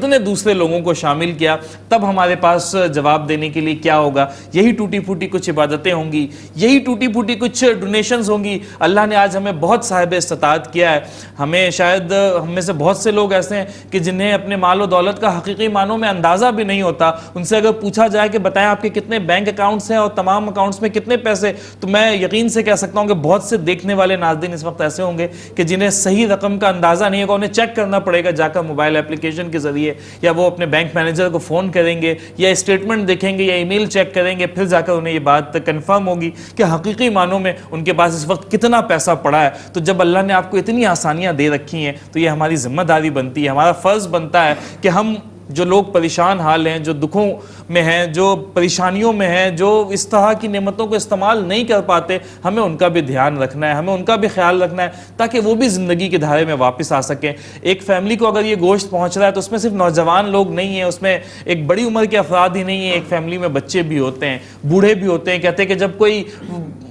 کتنے دوسرے لوگوں کو شامل کیا، تب ہمارے پاس جواب دینے کے لیے کیا ہوگا؟ یہی ٹوٹی پھوٹی کچھ عبادتیں ہوں گی، یہی ٹوٹی پھوٹی کچھ ڈونیشنز ہوں گی۔ اللہ نے آج ہمیں بہت صاحب استطاعت کیا ہے، ہمیں شاید ہم میں سے بہت سے لوگ ایسے ہیں کہ جنہیں اپنے مال و دولت کا حقیقی معنوں میں اندازہ بھی نہیں ہوتا۔ ان سے اگر پوچھا جائے کہ بتائیں آپ کے کتنے بینک اکاؤنٹس ہیں اور تمام اکاؤنٹس میں کتنے پیسے، تو میں یقین سے کہہ سکتا ہوں کہ بہت سے دیکھنے والے ناظرین اس وقت ایسے ہوں گے کہ جنہیں صحیح رقم کا اندازہ نہیں ہوگا، انہیں چیک کرنا پڑے گا جا کر موبائل اپلیکیشن کے ذریعے، یا وہ اپنے بینک مینیجر کو فون کریں گے یا اسٹیٹمنٹ دیکھیں گے یا ای میل چیک کریں گے، پھر جا کر انہیں یہ بات کنفرم ہوگی کہ حقیقی معنوں میں ان کے پاس اس وقت کتنا پیسہ پڑا ہے۔ تو جب اللہ نے آپ کو اتنی آسانیاں دے رکھی ہیں تو یہ ہماری ذمہ داری بنتی ہے، ہمارا فرض بنتا ہے کہ ہم جو لوگ پریشان حال ہیں، جو دکھوں میں ہیں، جو پریشانیوں میں ہیں، جو اس طرح کی نعمتوں کو استعمال نہیں کر پاتے، ہمیں ان کا بھی دھیان رکھنا ہے، ہمیں ان کا بھی خیال رکھنا ہے تاکہ وہ بھی زندگی کے دھارے میں واپس آ سکیں۔ ایک فیملی کو اگر یہ گوشت پہنچ رہا ہے تو اس میں صرف نوجوان لوگ نہیں ہیں، اس میں ایک بڑی عمر کے افراد ہی نہیں ہیں، ایک فیملی میں بچے بھی ہوتے ہیں، بوڑھے بھی ہوتے ہیں۔ کہتے ہیں کہ جب کوئی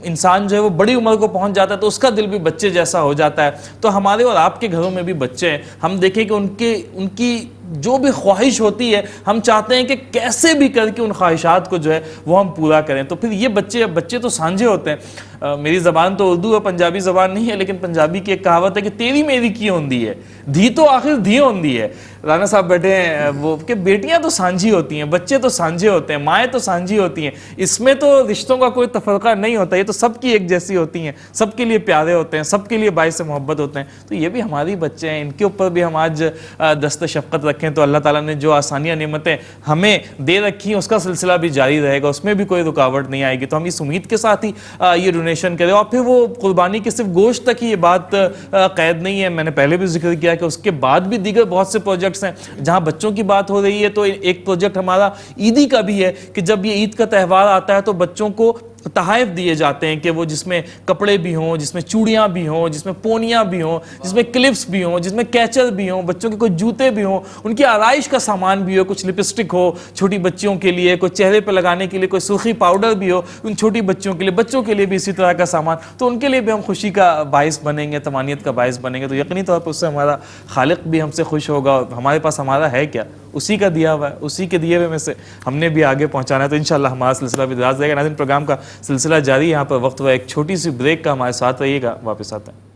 انسان جو ہے وہ بڑی عمر کو پہنچ جاتا ہے تو اس کا دل بھی بچے جیسا ہو جاتا ہے۔ تو ہمارے اور آپ کے گھروں میں بھی بچے ہیں، ہم دیکھیں کہ ان کی جو بھی خواہش ہوتی ہے ہم چاہتے ہیں کہ کیسے بھی کر کے ان خواہشات کو جو ہے وہ ہم پورا کریں۔ تو پھر یہ بچے تو سانجھے ہوتے ہیں۔ میری زبان تو اردو اور پنجابی زبان نہیں ہے، لیکن پنجابی کی ایک کہاوت ہے کہ تیری میری کی ہوندی ہے، دھی تو آخر دھی ہوندی ہے۔ رانا صاحب بیٹھے ہیں وہ کہ بیٹیاں تو سانجھی ہوتی ہیں، بچے تو سانجھے ہوتے ہیں، مائیں تو سانجھی ہوتی ہیں، اس میں تو رشتوں کا کوئی تفرقہ نہیں ہوتا، یہ تو سب کی ایک جیسی ہوتی ہیں، سب کے لیے پیارے ہوتے ہیں، سب کے لیے باعث محبت ہوتے ہیں۔ تو یہ بھی ہماری بچے ہیں، ان کے اوپر بھی ہم آج دست شفقت رکھیں تو اللہ تعالیٰ نے جو آسانیاں نعمتیں ہمیں دے رکھی ہیں اس کا سلسلہ بھی جاری رہے گا، اس میں بھی کوئی رکاوٹ نہیں آئے گی۔ تو ہم اس امید کے ساتھ ہی یہ ڈونیشن کریں۔ اور پھر وہ قربانی کی صرف گوشت تک ہی یہ بات قید نہیں ہے، میں نے پہلے بھی ذکر کیا کہ اس کے بعد بھی دیگر بہت سے پروجیکٹس ہیں۔ جہاں بچوں کی بات ہو رہی ہے تو ایک پروجیکٹ ہمارا عیدی کا بھی ہے کہ جب یہ عید کا تہوار آتا ہے تو بچوں کو تحائف دیے جاتے ہیں کہ وہ جس میں کپڑے بھی ہوں، جس میں چوڑیاں بھی ہوں، جس میں پونیاں بھی ہوں، جس میں کلپس بھی ہوں، جس میں کیچر بھی ہوں، بچوں کے کوئی جوتے بھی ہوں، ان کی آرائش کا سامان بھی ہو، کچھ لپسٹک ہو چھوٹی بچیوں کے لیے، کوئی چہرے پہ لگانے کے لیے کوئی سرخی پاؤڈر بھی ہو ان چھوٹی بچوں کے لیے بھی اسی طرح کا سامان، تو ان کے لیے بھی ہم خوشی کا باعث بنیں گے، طمانینت کا باعث بنیں گے۔ تو یقینی طور پر اس سے ہمارا خالق بھی ہم سے خوش ہوگا، اور ہمارے پاس ہمارا ہے کیا، اسی کا دیا ہوا ہے، اسی کے دیے ہوئے میں سے ہم نے بھی آگے پہنچانا ہے۔ تو انشاءاللہ ہمارا سلسلہ بھی دراز رہے گا۔ ناظرین، پروگرام کا سلسلہ جاری ہے، یہاں پر وقت ہوا ایک چھوٹی سی بریک کا، ہمارے ساتھ رہیے گا، واپس آتے ہیں۔